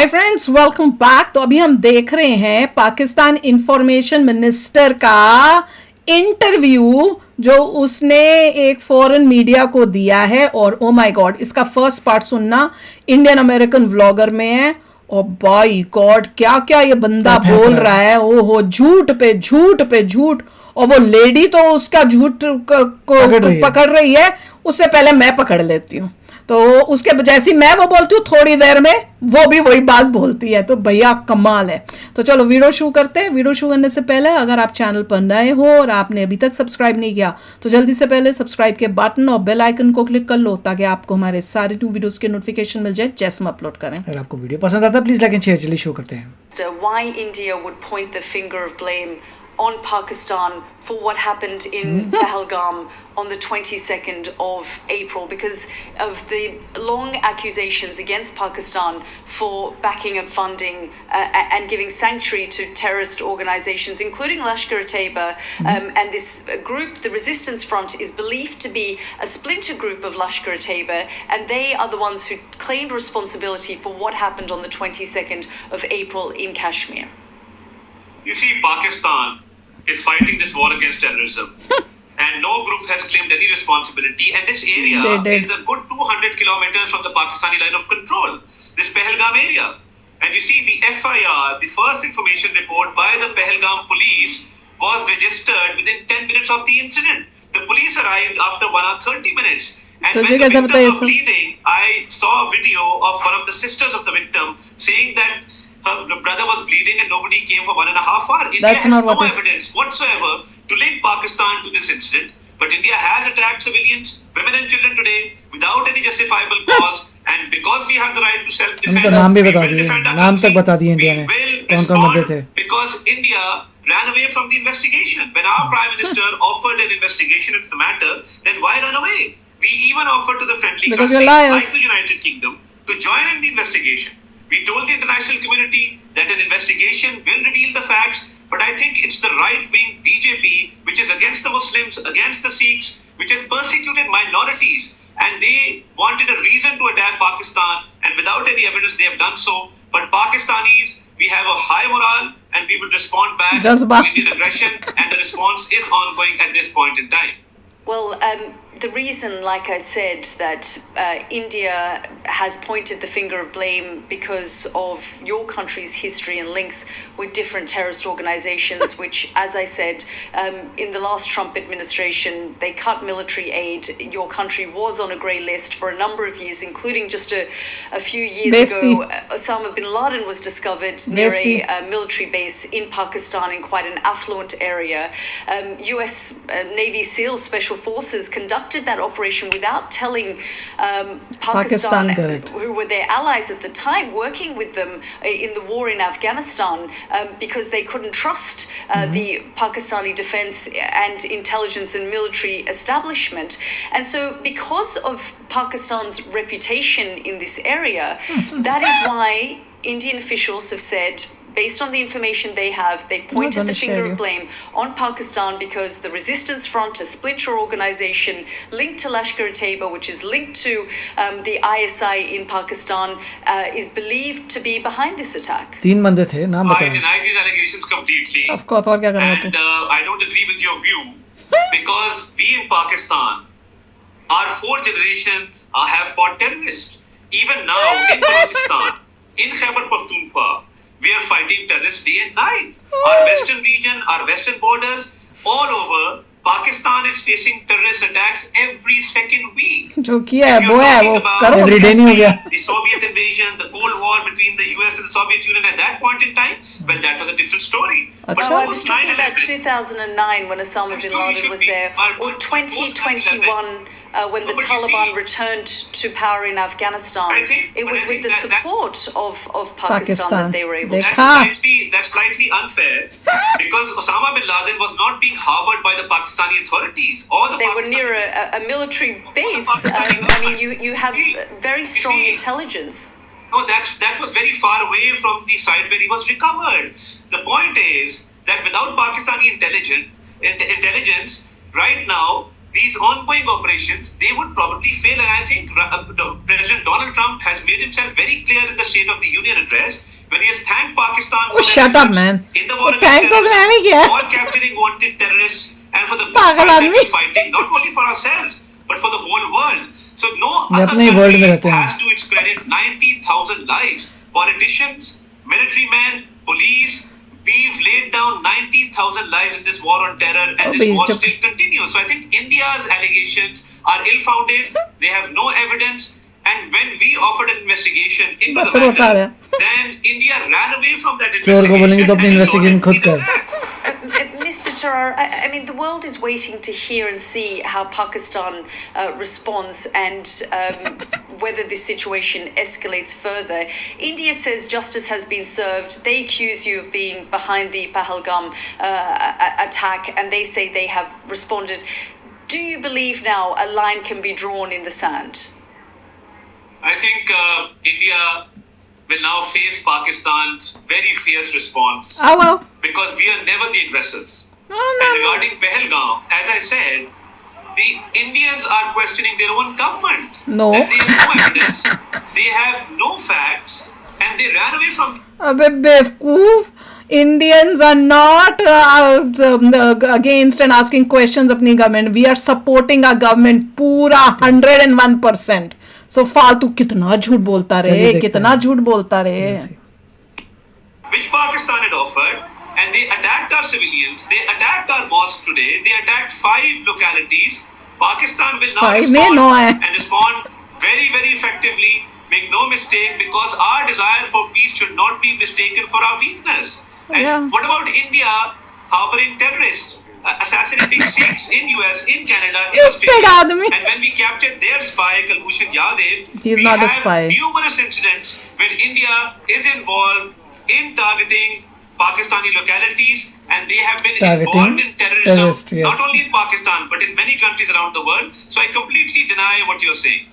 Hi friends, welcome back. तो अभी हम देख रहे हैं पाकिस्तान इंफॉर्मेशन मिनिस्टर का इंटरव्यू जो उसने एक फॉरेन मीडिया को दिया है। और ओ माय गॉड, इसका फर्स्ट पार्ट सुनना, इंडियन अमेरिकन व्लॉगर में है। और बाय गॉड, क्या क्या ये बंदा बोल रहा है। ओहो, झूठ पे झूठ पे झूठ। और वो लेडी तो उसका झूठ को पकड़ रही है। उससे पहले मैं पकड़ लेती हूँ। तो उसके जैसी मैं वो बोलती हूँ, थोड़ी देर में वो भी वही बात बोलती है। तो भैया कमाल है। तो चलो वीडियो शुरू करते हैं। वीडियो शुरू करने से पहले अगर आप चैनल पर नए हो और आपने अभी तक सब्सक्राइब नहीं किया तो जल्दी से पहले सब्सक्राइब के बटन और बेल आइकन को क्लिक कर लो ताकि आपको हमारे सारे न्यू वीडियोस के नोटिफिकेशन मिल जाए जैसे हम अपलोड करें। अगर आपको वीडियो पसंद आता है प्लीज लाइक एंड शेयर। चलिए शुरू करते हैं। Why India would point the finger of blame on Pakistan for what happened in Pahalgam on the 22nd of April because of the long accusations against Pakistan for backing and funding and giving sanctuary to terrorist organizations, including Lashkar-e-Taiba. And this group, the Resistance Front, is believed to be a splinter group of Lashkar-e-Taiba, and they are the ones who claimed responsibility for what happened on the 22nd of April in Kashmir. You see, Pakistan is fighting this war against terrorism and no group has claimed any responsibility, and this area is a good 200 kilometers from the Pakistani line of control, this Pahalgam area. And you see, the FIR, the first information report by the Pahalgam police, was registered within 10 minutes of the incident. The police arrived after 1 hour 30 minutes. And when the victim was bleeding, I saw a video of one of the sisters of the victim saying that her brother was bleeding and nobody came for 1.5 hours. India has no evidence whatsoever to link Pakistan to this incident. But India has attacked civilians, women and children today without any justifiable cause. And because we have the right to self-defense, we will defend our country. We will respond because India ran away from the investigation. When our Prime Minister offered an investigation into the matter, then why run away? We even offered to the friendly countries like the United Kingdom to join in the investigation. We told the international community that an investigation will reveal the facts, but I think it's the right-wing BJP, which is against the Muslims, against the Sikhs, which has persecuted minorities, and they wanted a reason to attack Pakistan, and without any evidence they have done so. But Pakistanis, we have a high morale, and we will respond back to Indian aggression, and the response is ongoing at this point in time. Well, the reason, like I said, that India has pointed the finger of blame because of your country's history and links with different terrorist organizations, which, as I said, in the last Trump administration, they cut military aid. Your country was on a grey list for a number of years, including just a few years ago, Osama bin Laden was discovered near a military base in Pakistan in quite an affluent area. US Navy SEAL Special Forces conducted that operation without telling Pakistan who were their allies at the time, working with them in the war in Afghanistan, because they couldn't trust the Pakistani defense and intelligence and military establishment. And so because of Pakistan's reputation in this area, that is why Indian officials have said, based on the information they have, they've pointed the finger of blame on Pakistan because the Resistance Front, a splinter organization linked to Lashkar-e-Taiba, which is linked to the ISI in Pakistan, is believed to be behind this attack. I deny these allegations completely. Of course, and I don't agree with your view because we in Pakistan, our 4 generations have fought terrorists. Even now in Balochistan, in Khyber Pakhtunkhwa, we are fighting terrorists day and night. Our western region, our western borders, all over, Pakistan is facing terrorist attacks every second week. जो किया है वो है, वो करो। Every day नहीं हो गया। The Soviet invasion, the Cold War between the US and the Soviet Union at that point in time, well, that was a different story. But I was talking about 2009 when Osama bin Laden was there, or 2021 when the Taliban returned to power in Afghanistan. It was with the support of Pakistan that they were able to. That's slightly unfair because Osama bin Laden was not being harbored by the Pakistani authorities. They were near a military base. I mean, you have very strong intelligence. No, that was very far away from the site where he was recovered. The point is that without Pakistani intelligence, right now, these ongoing operations, they would probably fail. And I think President Donald Trump has made himself very clear in the State of the Union address when he has thanked Pakistan for their shut up, efforts man. in the war Thank against तो मैंने terrorism, किया। for capturing wanted terrorists, and for the good पागल fight that आदमी। we're fighting, not only for ourselves, but for the whole world. So no ये other अपने ही world में country रहते हैं। has to its credit 90,000 lives. Politicians, military men, police, we've laid down 90,000 lives in this war on terror, and this war still continues. So I think India's allegations are ill-founded. They have no evidence. And when we offered an investigation into the matter, then India ran away from that चोर को बोलेंगे तो अपनी investigation. Investigation खुद कर। Mr. Tarar, I mean, the world is waiting to hear and see how Pakistan responds and whether this situation escalates further. India says justice has been served. They accuse you of being behind the Pahalgam attack, and they say they have responded. Do you believe now a line can be drawn in the sand? I think India will now face Pakistan's very fierce response. Oh, well. Because we are never the aggressors. No. And regarding Pahalgam, as I said, the Indians are questioning their own government. No. And they have no evidence, they have no facts, and they ran away from. अबे बेवकूफ, Indians are not against and asking questions अपनी government. We are supporting our government पूरा 101%. So फालतू कितना झूठ बोलता रहे, कितना झूठ बोलता रहे. Which Pakistan had offered, and they attacked our civilians. They attacked our mosque today. They attacked 5 localities. Pakistan will now respond very, very effectively. Make no mistake, because our desire for peace should not be mistaken for our weakness. And what about India harboring terrorists, assassinating Sikhs in US, in Canada, in Australia? And when we captured their spy, Kulbhushan Yadav, he's not a spy. Numerous incidents when India is involved in targeting Pakistani localities, and they have been involved in terrorism, not only in Pakistan, but in many countries around the world. So I completely deny what you're saying.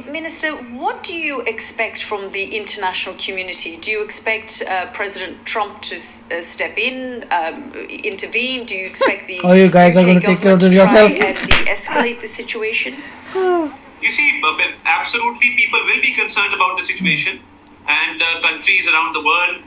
Minister, what do you expect from the international community? Do you expect President Trump to step in, intervene? Do you expect the you guys are going to take care of this yourself? And de-escalate the situation? You see, absolutely, people will be concerned about the situation, and countries around the world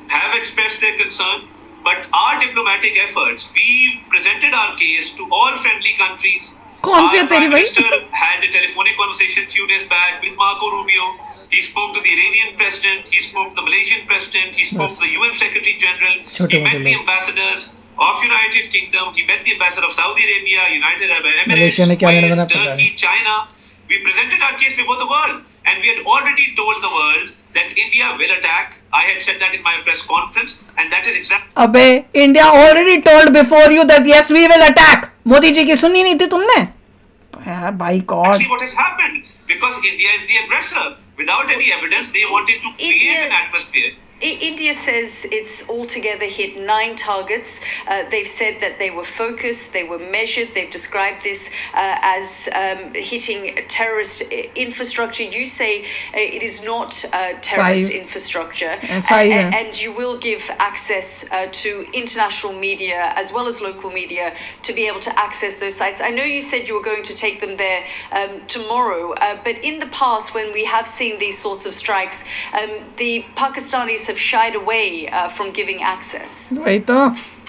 have expressed their concern. But our diplomatic efforts, we've presented our case to all friendly countries. Our Prime Minister had a telephonic conversation a few days back with Marco Rubio. He spoke to the Iranian president, he spoke to the Malaysian president, he spoke to the UN Secretary General, he met the ambassadors of United Kingdom, he met the ambassador of Saudi Arabia, United Arab Emirates, Kuwait, Turkey, China. We presented our case before the world, and we had already told the world that India will attack. I had said that in my press conference, and that is exactly. अबे, India already told before you that yes, we will attack. Modi ji की सुनी नहीं थी तुमने? यार, by God. Actually, what has happened? Because India is the aggressor. Without any evidence, they wanted to create an atmosphere. India says it's altogether hit 9 targets. They've said that they were focused, they were measured. They've described this as hitting terrorist infrastructure. You say it is not terrorist infrastructure. And you will give access to international media as well as local media to be able to access those sites. I know you said you were going to take them there tomorrow, but in the past, when we have seen these sorts of strikes, the Pakistanis have shied away from giving access. Wait,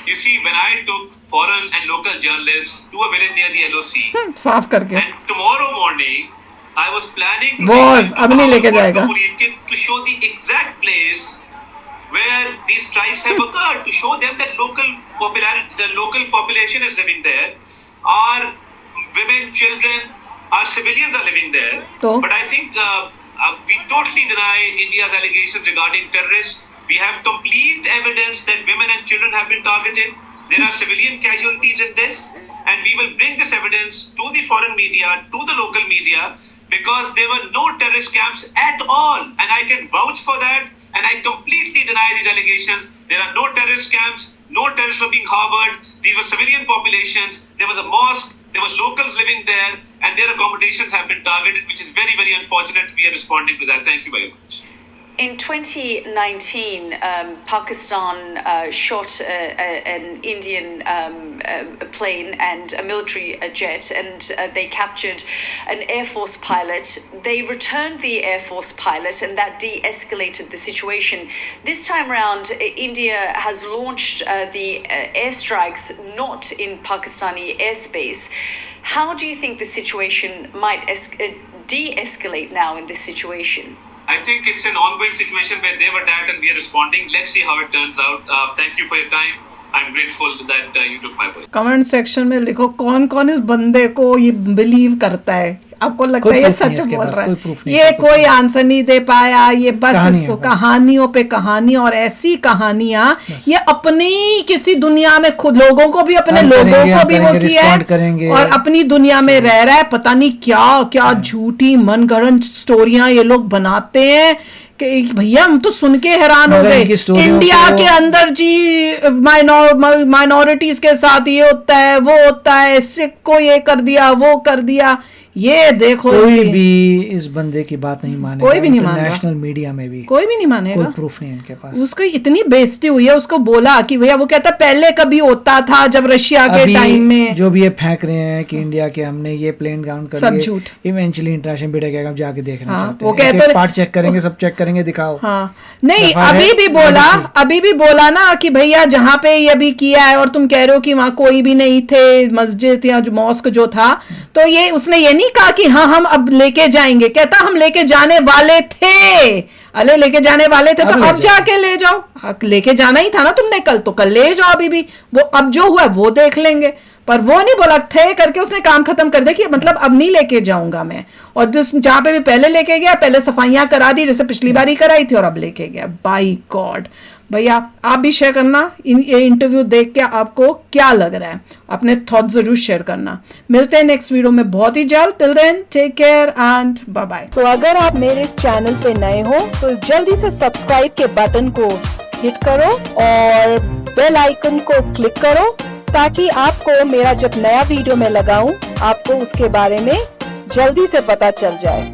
you see, when I took foreign and local journalists to a village near the LOC, and tomorrow morning, I was planning to show the exact place where these strikes have occurred, to show them that the local population is living there, our women, children, our civilians are living there. But I think we totally deny India's allegations regarding terrorists. We have complete evidence that women and children have been targeted. There are civilian casualties in this, and we will bring this evidence to the foreign media, to the local media, because there were no terrorist camps at all, and I can vouch for that, and I completely deny these allegations. There are no terrorist camps, no terrorists were being harbored. These were civilian populations. There was a mosque, there were locals living there, and their accommodations have been targeted, which is very, very unfortunate. We are responding to that. Thank you very much. In 2019, Pakistan shot an Indian plane and a military jet, and they captured an Air Force pilot. They returned the Air Force pilot, and that de-escalated the situation. This time around, India has launched the airstrikes not in Pakistani airspace. How do you think the situation might de-escalate now in this situation? I think it's an ongoing situation where they've attacked and we are responding. Let's see how it turns out. Thank you for your time. I'm grateful that you took my voice. Comment section में लिखो कौन कौन इस बंदे को ये believe करता है, आपको लगता है ये सच बोल रहा है। ये कोई आंसर नहीं दे पाया, ये बस इसको कहानियों पे कहानी, और ऐसी कहानियां ये अपनी किसी दुनिया में खुद लोगों को भी अपने लोगों को भी वो किया है और अपनी दुनिया में रह रहा है। पता नहीं क्या क्या झूठी मनगढ़ंत स्टोरियां ये लोग बनाते हैं कि भैया हम तो सुन के हैरान हो गए। इंडिया के अंदर जी माइनॉरिटीज के साथ ये होता है वो होता है, सिख को ये कर दिया वो कर दिया। ये देखो कोई भी इस बंदे की बात नहीं मानेगा, कोई भी नहीं मानेगा, नेशनल मीडिया में भी कोई भी नहीं मानेगा, कोई प्रूफ नहीं इनके पास। उसकी इतनी बेइज्जती हुई है, उसको बोला कि भैया वो कहता पहले कभी होता था जब रशिया के टाइम में। जो भी ये फेंक रहे हैं कि इंडिया के हमने ये प्लेन ग्राउंड कर सब झूठ। इवेंचुअली इंटरनेशनल मीडिया कहेगा हम जाके देखना चाहते हैं, वो कहते पार्ट चेक करेंगे, सब चेक करेंगे, दिखाओ। हाँ नहीं, अभी भी बोला ना कि भैया जहाँ पे ये अभी किया है और तुम कह रहे हो कि वहां कोई भी नहीं थे, मस्जिद या जो मॉस्क जो था, तो ये उसने ये नहीं कहा कि हाँ हम अब लेके जाएंगे, कहता हम लेके जाने वाले थे। अरे लेके जाने वाले थे तो अब जाके ले जाओ, लेके जाना ही था ना तुमने कल, तो कल ले जाओ। अभी भी वो अब जो हुआ वो देख लेंगे, पर वो नहीं बोला थे करके उसने काम खत्म कर दिया कि मतलब अब नहीं लेके जाऊंगा मैं। और जिस जहां पे भी पहले लेके गया, पहले सफाइयां करा दी जैसे पिछली बार ही कराई थी, और अब लेके गया। बाय गॉड भैया आप भी शेयर करना ये इंटरव्यू देख के आपको क्या लग रहा है, अपने थॉट जरूर शेयर करना। मिलते हैं नेक्स्ट वीडियो में बहुत ही जल्द। Till then take care and bye bye. तो अगर आप मेरे इस चैनल पे नए हो तो जल्दी से सब्सक्राइब के बटन को हिट करो और बेल आइकन को क्लिक करो ताकि आपको मेरा जब नया वीडियो मैं लगाऊं आपको उसके बारे में जल्दी से पता चल जाए।